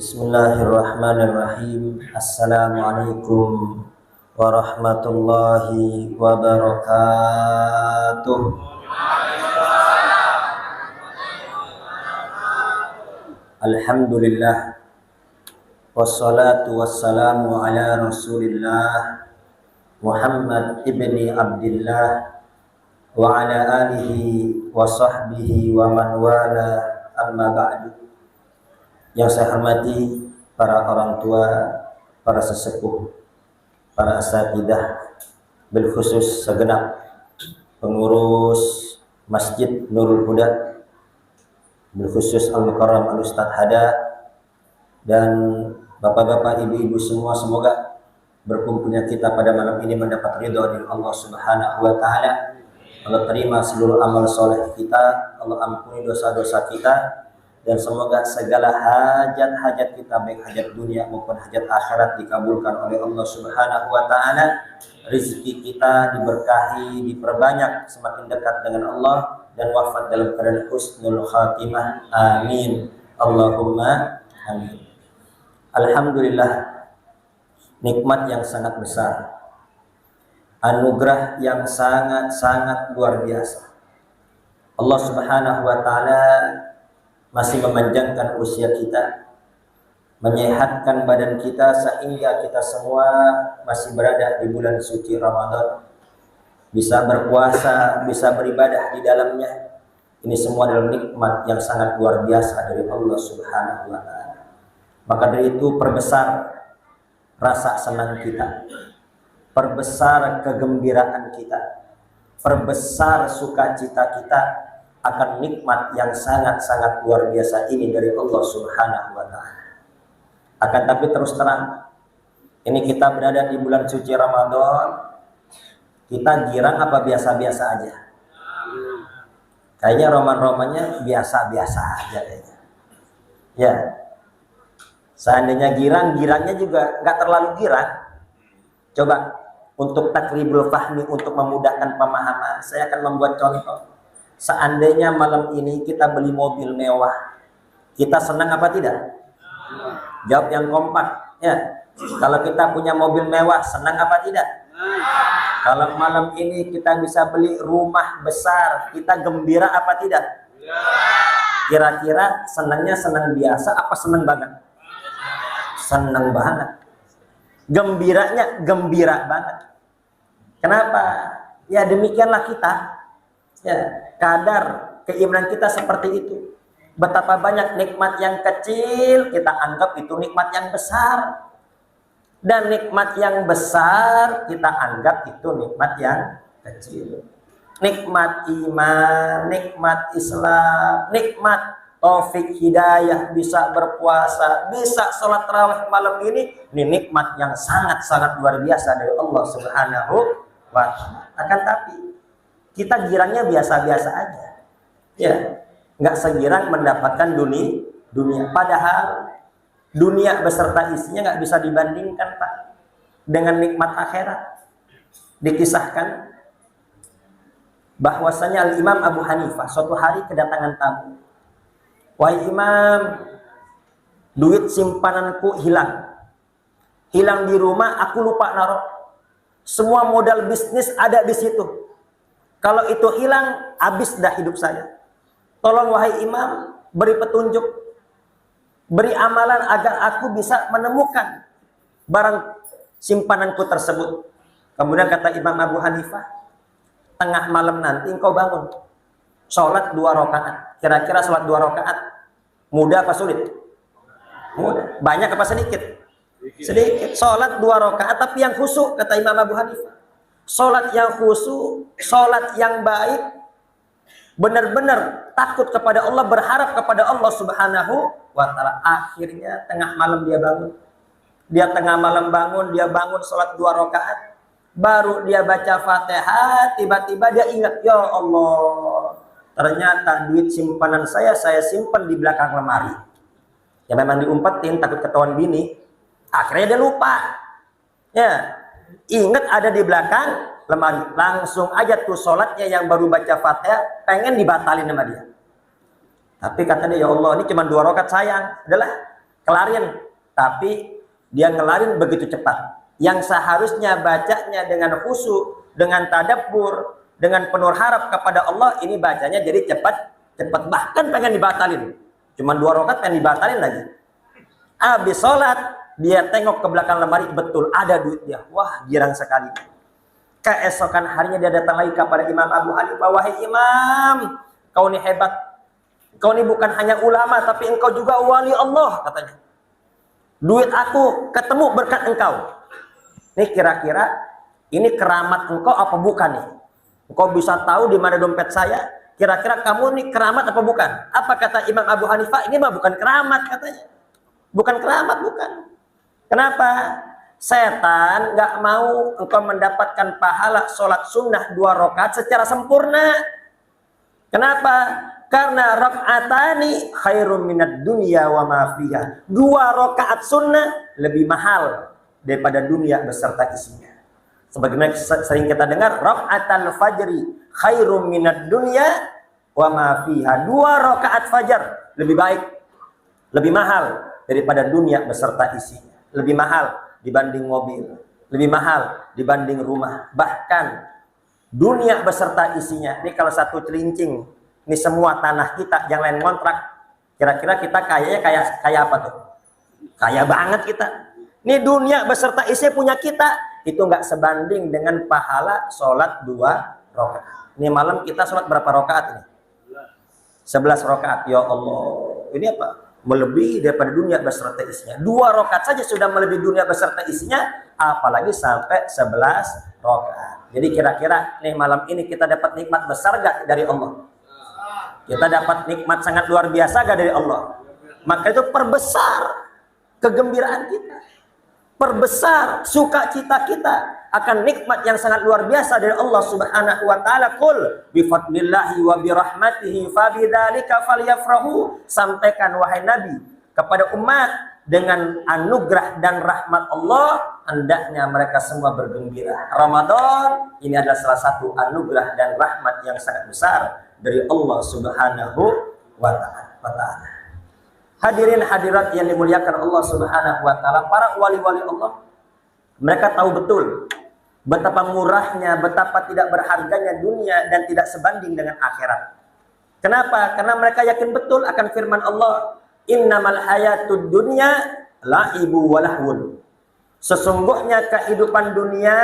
Bismillahirrahmanirrahim. Assalamualaikum warahmatullahi wabarakatuh. Alhamdulillah, wassalatu wassalamu ala rasulillah Muhammad ibni Abdillah wa ala alihi wa sahbihi wa man wala, amma ba'du. Yang saya hormati para orang tua, para sesepuh, para asatidzah, bil khusus segenap pengurus Masjid Nurul Huda, bil khusus Al-Mukarram Al-Ustadz Hada, dan bapak-bapak, ibu-ibu semua, semoga berkumpulnya kita pada malam ini mendapat ridha dari Allah Subhanahu wa taala. Allah terima seluruh amal soleh kita, Allah ampuni dosa-dosa kita, dan semoga segala hajat-hajat kita, baik hajat dunia maupun hajat akhirat, dikabulkan oleh Allah Subhanahu wa taala. Rezeki kita diberkahi, diperbanyak, semakin dekat dengan Allah, dan wafat dalam keadaan husnul khatimah. Amin. Allahumma amin. Alhamdulillah, nikmat yang sangat besar, anugerah yang sangat-sangat luar biasa. Allah Subhanahu wa taala masih memanjangkan usia kita, menyehatkan badan kita sehingga kita semua masih berada di bulan suci Ramadan, bisa berpuasa, bisa beribadah di dalamnya. Ini semua adalah nikmat yang sangat luar biasa dari Allah Subhanahu wa taala. Maka dari itu, perbesar rasa senang kita, perbesar kegembiraan kita, perbesar sukacita kita akan nikmat yang sangat-sangat luar biasa ini dari Allah Subhanahu wa taala. Akan tapi terus terang, ini kita berada di bulan suci Ramadan, kita girang apa biasa-biasa aja? Kayaknya roman-romannya biasa-biasa aja kayaknya. Ya. Seandainya girang, girangnya juga nggak terlalu girang. Coba untuk takribul fahmi, untuk memudahkan pemahaman, saya akan membuat contoh. Seandainya malam ini kita beli mobil mewah, kita senang apa tidak? Jawab yang kompak, ya. Kalau kita punya mobil mewah, senang apa tidak? Kalau malam ini kita bisa beli rumah besar, kita gembira apa tidak? Kira-kira senangnya senang biasa apa senang banget? Senang banget. Gembiranya gembira banget. Kenapa? Ya demikianlah kita. Ya, kadar keimanan kita seperti itu. Betapa banyak nikmat yang kecil kita anggap itu nikmat yang besar, dan nikmat yang besar kita anggap itu nikmat yang kecil. Nikmat iman, nikmat Islam, nikmat taufik hidayah, bisa berpuasa, bisa sholat tarawih malam ini nikmat yang sangat-sangat luar biasa dari Allah Subhanahu wa taala. Akan tapi kita girangnya biasa-biasa aja, ya, nggak segirang mendapatkan dunia. Padahal dunia beserta isinya nggak bisa dibandingkan, Pak, dengan nikmat akhirat. Dikisahkan bahwasanya Al-Imam Abu Hanifah suatu hari kedatangan tamu. Wahai Imam, duit simpananku hilang di rumah, aku lupa naruh. Semua modal bisnis ada di situ. Kalau itu hilang, habis dah hidup saya. Tolong wahai Imam, beri petunjuk, beri amalan agar aku bisa menemukan barang simpananku tersebut. Kemudian kata Imam Abu Hanifah, tengah malam nanti engkau bangun, sholat 2 rakaat. Kira-kira sholat 2 rakaat mudah apa sulit? Mudah. Banyak apa sedikit? Sedikit. Sholat 2 rakaat tapi yang khusyuk, kata Imam Abu Hanifah. Sholat yang khusyuk, sholat yang baik, benar-benar takut kepada Allah, berharap kepada Allah Subhanahu wa taala. Akhirnya tengah malam dia bangun. Dia tengah malam bangun, dia bangun sholat 2 rakaat. Baru dia baca Fatihah, tiba-tiba dia ingat, ya Allah, ternyata duit simpanan saya simpan di belakang lemari. Ya memang diumpetin, takut ketahuan bini. Akhirnya dia lupa. Ya. Ingat ada di belakang lemari, langsung aja tuh sholatnya yang baru baca Fatihah pengen dibatalin sama dia. Tapi kata dia, ya Allah, ini cuma 2 rakaat sayang. Adalah kelarin, tapi dia ngelarin begitu cepat. Yang seharusnya bacanya dengan khusyuk, dengan tadabbur, dengan penuh harap kepada Allah, ini bacanya jadi cepat, bahkan pengen dibatalin. Cuman 2 rakaat pengen dibatalin lagi. Habis sholat, dia tengok ke belakang lemari, betul ada duit dia. Wah, girang sekali. Keesokan harinya dia datang lagi kepada Imam Abu Hanifah, wahai Imam, kau ini hebat. Kau ini bukan hanya ulama, tapi engkau juga wali Allah, katanya. Duit aku ketemu berkat engkau. Ini kira-kira ini keramat engkau apa bukan nih? Engkau bisa tahu di mana dompet saya. Kira-kira kamu nih keramat apa bukan? Apa kata Imam Abu Hanifah? Ini mah bukan keramat, katanya. Bukan keramat, bukan. Kenapa? Setan nggak mau engkau mendapatkan pahala sholat sunnah 2 rakaat secara sempurna. Kenapa? Karena rakaatani khairum minad dunya wa ma fiha. 2 rakaat sunnah lebih mahal daripada dunia beserta isinya. Sebagaimana sering kita dengar, rakaatul fajri khairum minad dunya wa ma fiha. 2 rakaat fajar lebih baik, lebih mahal daripada dunia beserta isinya. Lebih mahal dibanding mobil, lebih mahal dibanding rumah. Bahkan dunia beserta isinya. Ini kalau 1 celincing, ini semua tanah kita, yang lain kontrak. Kira-kira kita kayaknya kayak apa tuh? Kaya banget kita. Ini dunia beserta isi punya kita, itu nggak sebanding dengan pahala sholat 2 rakaat. Ini malam kita sholat berapa rakaat ini? 11 rakaat. Ya Allah, ini apa? Melebihi daripada dunia beserta isinya. 2 rakaat saja sudah melebihi dunia beserta isinya, apalagi sampai 11 rakaat. Jadi kira-kira nih malam ini kita dapat nikmat besar gak dari Allah? Kita dapat nikmat sangat luar biasa gak dari Allah? Maka itu perbesar kegembiraan kita, perbesar sukacita kita akan nikmat yang sangat luar biasa dari Allah Subhanahu wa taala. Qul bi fadlillahi wa bi rahmatihi fabidzalika falyafrahu. Sampaikan wahai Nabi kepada umat, dengan anugerah dan rahmat Allah hendaknya mereka semua bergembira. Ramadan ini adalah salah satu anugerah dan rahmat yang sangat besar dari Allah Subhanahu wa taala. Hadirin hadirat yang dimuliakan Allah Subhanahu wa taala, para wali-wali Allah, mereka tahu betul betapa murahnya, betapa tidak berharganya dunia dan tidak sebanding dengan akhirat. Kenapa? Karena mereka yakin betul akan firman Allah, innamal hayatud dunya laibu wa lahwun. Sesungguhnya kehidupan dunia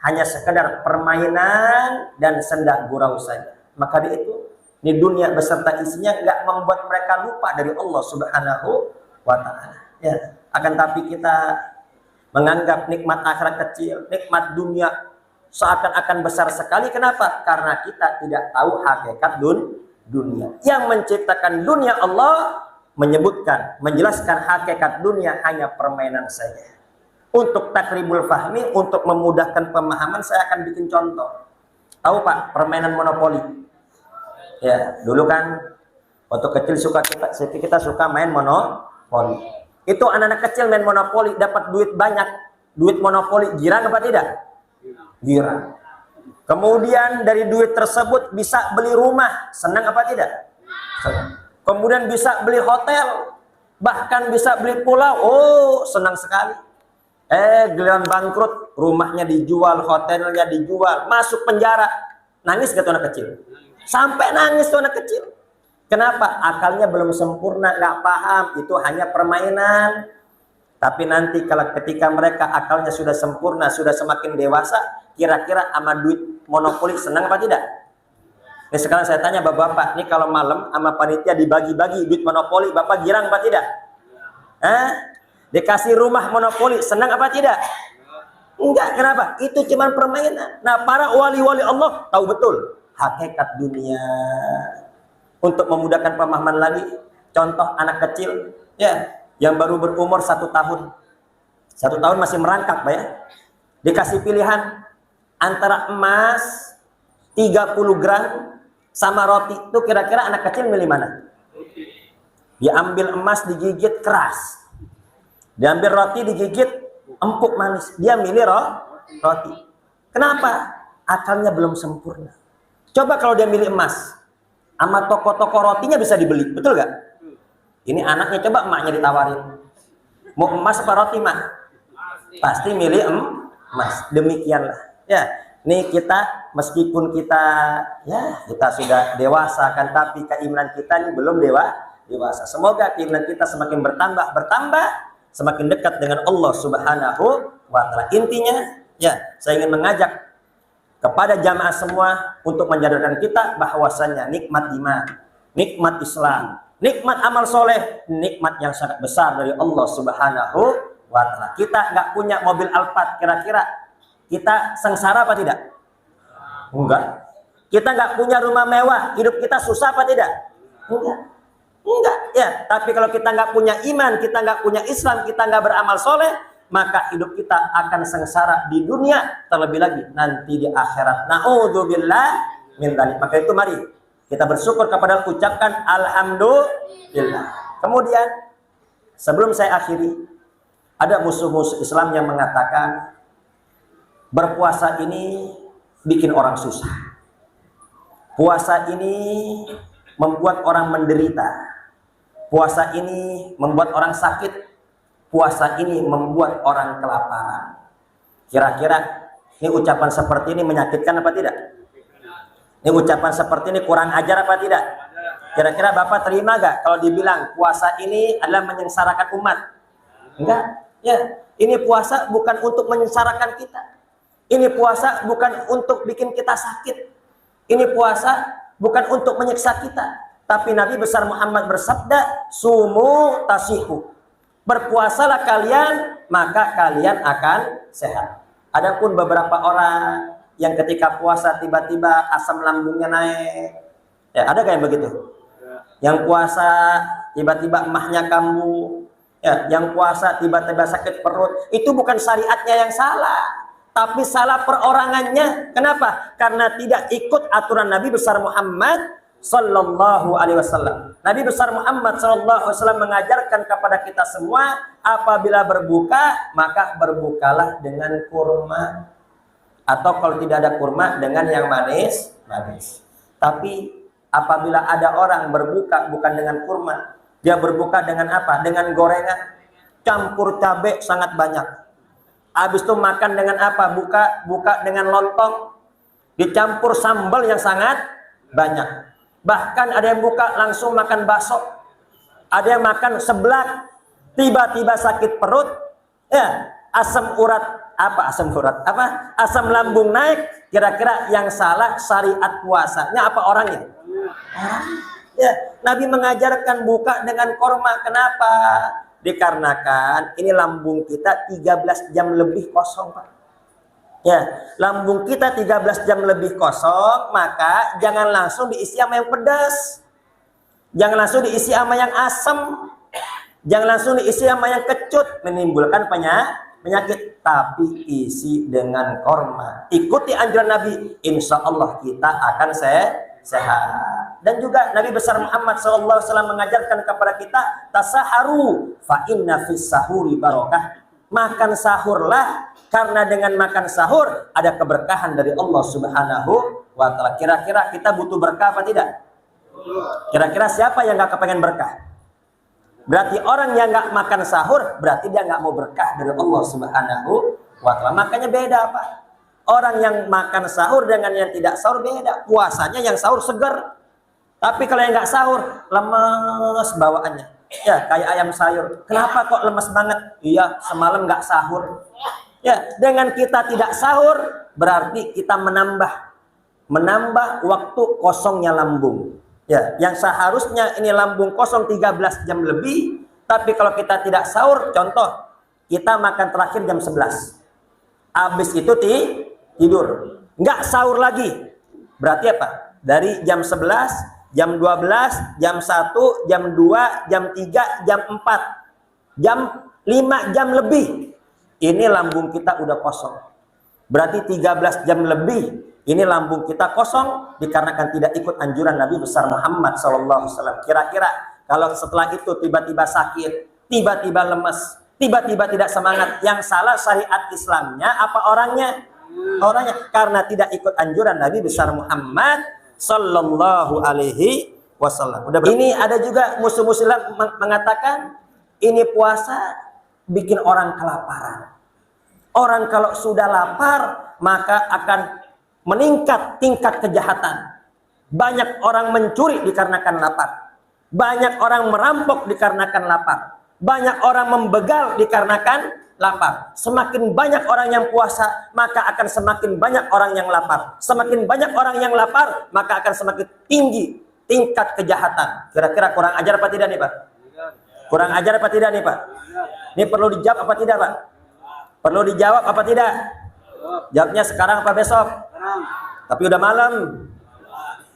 hanya sekedar permainan dan senda gurau saja. Maka di itu, ini dunia beserta isinya nggak membuat mereka lupa dari Allah Subhanahu wa taala. Ya, akan tapi kita menganggap nikmat akhirat kecil, nikmat dunia seakan-akan besar sekali. Kenapa? Karena kita tidak tahu hakikat dunia. Yang menciptakan dunia Allah menyebutkan, menjelaskan hakikat dunia hanya permainan saja. Untuk takribul fahmi, untuk memudahkan pemahaman, saya akan bikin contoh. Tahu Pak, permainan monopoli? Ya, dulu kan waktu kecil kita suka main monopoli. Itu anak-anak kecil main monopoli dapat duit banyak, duit monopoli, girang apa tidak? Girang. Kemudian dari duit tersebut bisa beli rumah, senang apa tidak? Senang. Kemudian bisa beli hotel, bahkan bisa beli pulau. Oh, senang sekali. Giliran bangkrut, rumahnya dijual, hotelnya dijual, masuk penjara. Nangis gak tuh anak kecil? Sampai nangis tuh anak kecil. Kenapa? Akalnya belum sempurna, nggak paham. Itu hanya permainan. Tapi nanti kalau ketika mereka akalnya sudah sempurna, sudah semakin dewasa, kira-kira sama duit monopoli senang apa tidak? Ini sekarang saya tanya bapak-bapak, ini kalau malam sama panitia dibagi-bagi duit monopoli, bapak girang apa tidak? Dikasih rumah monopoli, senang apa tidak? Enggak, kenapa? Itu cuma permainan. Nah, para wali-wali Allah tahu betul hakikat dunia. Untuk memudahkan pemahaman lagi, contoh anak kecil ya yang baru berumur 1 tahun. 1 tahun masih merangkak, Pak ya. Dikasih pilihan antara emas 30 gram sama roti. Itu kira-kira anak kecil milih mana? Diambil emas digigit keras. Diambil roti digigit empuk manis. Dia milih roti. Kenapa? Akalnya belum sempurna. Coba kalau dia milih emas, sama toko-toko rotinya bisa dibeli, betul gak? Ini anaknya, coba emaknya ditawarin, mau emas apa roti mah? Pasti milih emas. Demikianlah. Ya, nih kita meskipun kita sudah dewasa kan, tapi keimanan kita ini belum dewasa. Semoga keimanan kita semakin bertambah, semakin dekat dengan Allah Subhanahu wa taala. Intinya, ya, saya ingin mengajak kepada jamaah semua untuk menyadarkan kita bahwasannya nikmat iman, nikmat Islam, nikmat amal soleh, nikmat yang sangat besar dari Allah Subhanahu wa taala. Kita nggak punya mobil Alphard, kira-kira kita sengsara apa tidak? Enggak. Kita nggak punya rumah mewah, hidup kita susah apa tidak? Enggak. Ya, tapi kalau kita nggak punya iman, kita nggak punya Islam, kita nggak beramal soleh, maka hidup kita akan sengsara di dunia, terlebih lagi nanti di akhirat. Na'udzubillah min dzalik. Maka itu mari kita bersyukur kepada Allah, ucapkan alhamdulillah. Kemudian sebelum saya akhiri, ada musuh-musuh Islam yang mengatakan berpuasa ini bikin orang susah. Puasa ini membuat orang menderita. Puasa ini membuat orang sakit. Puasa ini membuat orang kelaparan. Kira-kira ini ucapan seperti ini menyakitkan apa tidak? Ini ucapan seperti ini kurang ajar apa tidak? Kira-kira Bapak terima gak kalau dibilang puasa ini adalah menyengsarakan umat? Enggak. Ya, ini puasa bukan untuk menyengsarakan kita. Ini puasa bukan untuk bikin kita sakit. Ini puasa bukan untuk menyiksa kita. Tapi Nabi besar Muhammad bersabda, sumu tasihu. Berpuasalah kalian, maka kalian akan sehat. Adapun beberapa orang yang ketika puasa tiba-tiba asam lambungnya naik. Ya, ada gak yang begitu? Yang puasa tiba-tiba emahnya kambuh. Ya, yang puasa tiba-tiba sakit perut. Itu bukan syariatnya yang salah, tapi salah perorangannya. Kenapa? Karena tidak ikut aturan Nabi besar Muhammad Sallallahu alaihi wasallam. Nabi besar Muhammad Sallallahu alaihi wasallam mengajarkan kepada kita semua, apabila berbuka maka berbukalah dengan kurma, atau kalau tidak ada kurma dengan yang manis. Tapi apabila ada orang berbuka bukan dengan kurma, dia berbuka dengan apa? Dengan gorengan, campur cabai sangat banyak. Habis itu makan dengan apa? Buka dengan lontong, dicampur sambal yang sangat banyak. Bahkan ada yang buka langsung makan bakso, ada yang makan seblak, tiba-tiba sakit perut, ya, asam lambung naik. Kira-kira yang salah syariat puasanya apa orangnya? Ya, Nabi mengajarkan buka dengan korma. Kenapa? Dikarenakan ini lambung kita 13 jam lebih kosong, Pak. Ya, lambung kita 13 jam lebih kosong, maka jangan langsung diisi sama yang pedas. Jangan langsung diisi sama yang asam. Jangan langsung diisi sama yang kecut, menimbulkan penyakit. Tapi isi dengan korma. Ikuti anjuran Nabi, insya Allah kita akan sehat. Dan juga Nabi besar Muhammad SAW mengajarkan kepada kita, tasaharu fa inna fis sahuri barakah. Makan sahurlah, karena dengan makan sahur ada keberkahan dari Allah Subhanahu wa taala. Kira-kira kita butuh berkah apa tidak? Kira-kira siapa yang nggak kepengen berkah? Berarti orang yang nggak makan sahur, berarti dia nggak mau berkah dari Allah Subhanahu wa taala. Makanya beda, Pak. Orang yang makan sahur dengan yang tidak sahur beda. Puasanya yang sahur segar, tapi kalau yang nggak sahur lemes bawaannya. Ya, kayak ayam sayur. Kenapa kok lemes banget? Iya, semalam nggak sahur. Ya, dengan kita tidak sahur berarti kita menambah waktu kosongnya lambung. Ya, yang seharusnya ini lambung kosong 13 jam lebih, tapi kalau kita tidak sahur, contoh kita makan terakhir jam 11. Habis itu tidur. Nggak sahur lagi. Berarti apa? Dari jam 11, jam 12, jam 1, jam 2, jam 3, jam 4, jam 5 jam lebih. Ini lambung kita udah kosong. Berarti 13 jam lebih ini lambung kita kosong dikarenakan tidak ikut anjuran Nabi besar Muhammad SAW. Kira-kira kalau setelah itu tiba-tiba sakit, tiba-tiba lemes, tiba-tiba tidak semangat, yang salah syariat Islamnya apa orangnya? Orangnya, karena tidak ikut anjuran Nabi besar Muhammad Sallallahu alaihi wasallam. Ini ada juga musuh-musuh mengatakan ini puasa bikin orang kelaparan. Orang kalau sudah lapar maka akan meningkat tingkat kejahatan. Banyak orang mencuri dikarenakan lapar. Banyak orang merampok dikarenakan lapar. Banyak orang membegal dikarenakan lapar. Semakin banyak orang yang puasa, maka akan semakin banyak orang yang lapar. Semakin banyak orang yang lapar, maka akan semakin tinggi tingkat kejahatan. Kira-kira kurang ajar apa tidak nih Pak? Kurang ajar apa tidak nih Pak? Ini perlu dijawab apa tidak Pak? Perlu dijawab apa tidak? Jawabnya sekarang apa besok? Tapi udah malam.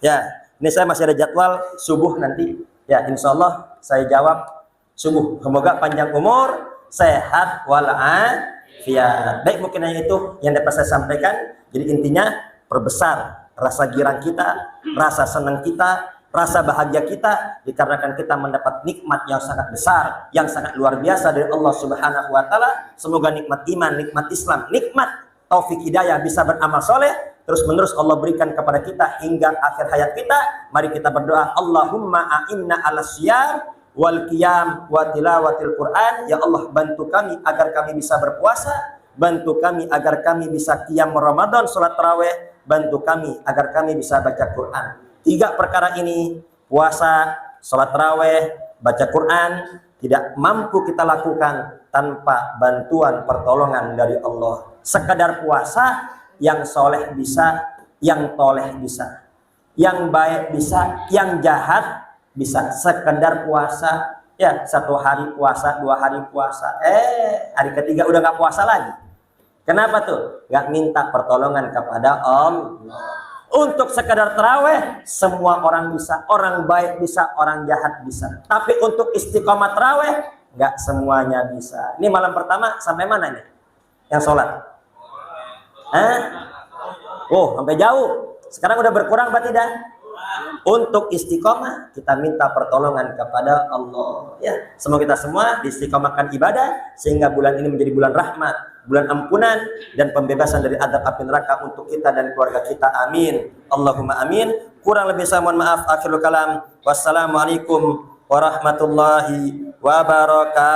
Ya, ini saya masih ada jadwal subuh nanti. Ya, insya Allah saya jawab subuh. Semoga panjang umur, sehat walafiat. Baik, mungkin hanya itu yang dapat saya sampaikan. Jadi intinya perbesar rasa girang kita, rasa senang kita, rasa bahagia kita dikarenakan kita mendapat nikmat yang sangat besar, yang sangat luar biasa dari Allah Subhanahu wa taala. Semoga nikmat iman, nikmat Islam, nikmat taufik hidayah bisa beramal soleh terus menerus Allah berikan kepada kita hingga akhir hayat kita. Mari kita berdoa, Allahumma a'inna ala siyam wal qiyam wa tilawatil Quran. Ya Allah, bantu kami agar kami bisa berpuasa, bantu kami agar kami bisa qiyam Ramadan, salat tarawih, bantu kami agar kami bisa baca Quran. 3 perkara ini, puasa, salat tarawih, baca Quran, tidak mampu kita lakukan tanpa bantuan pertolongan dari Allah. Sekadar puasa, yang soleh bisa, yang toleh bisa, yang baik bisa, yang jahat bisa. Sekedar puasa, ya 1 hari puasa, 2 hari puasa, hari ketiga udah gak puasa lagi. Kenapa tuh? Gak minta pertolongan kepada Allah. Untuk sekadar taraweh, semua orang bisa, orang baik bisa, orang jahat bisa. Tapi untuk istiqomah taraweh, gak semuanya bisa. Ini malam pertama sampai mana nih? Yang sholat? Oh, sampai jauh. Sekarang udah berkurang apa tidak? Untuk istiqomah kita minta pertolongan kepada Allah. Ya, semoga kita semua diistiqomahkan ibadah sehingga bulan ini menjadi bulan rahmat, bulan ampunan dan pembebasan dari azab api neraka untuk kita dan keluarga kita. Amin. Allahumma amin. Kurang lebih saya mohon maaf. Akhirul kalam. Wassalamualaikum warahmatullahi wabarakatuh.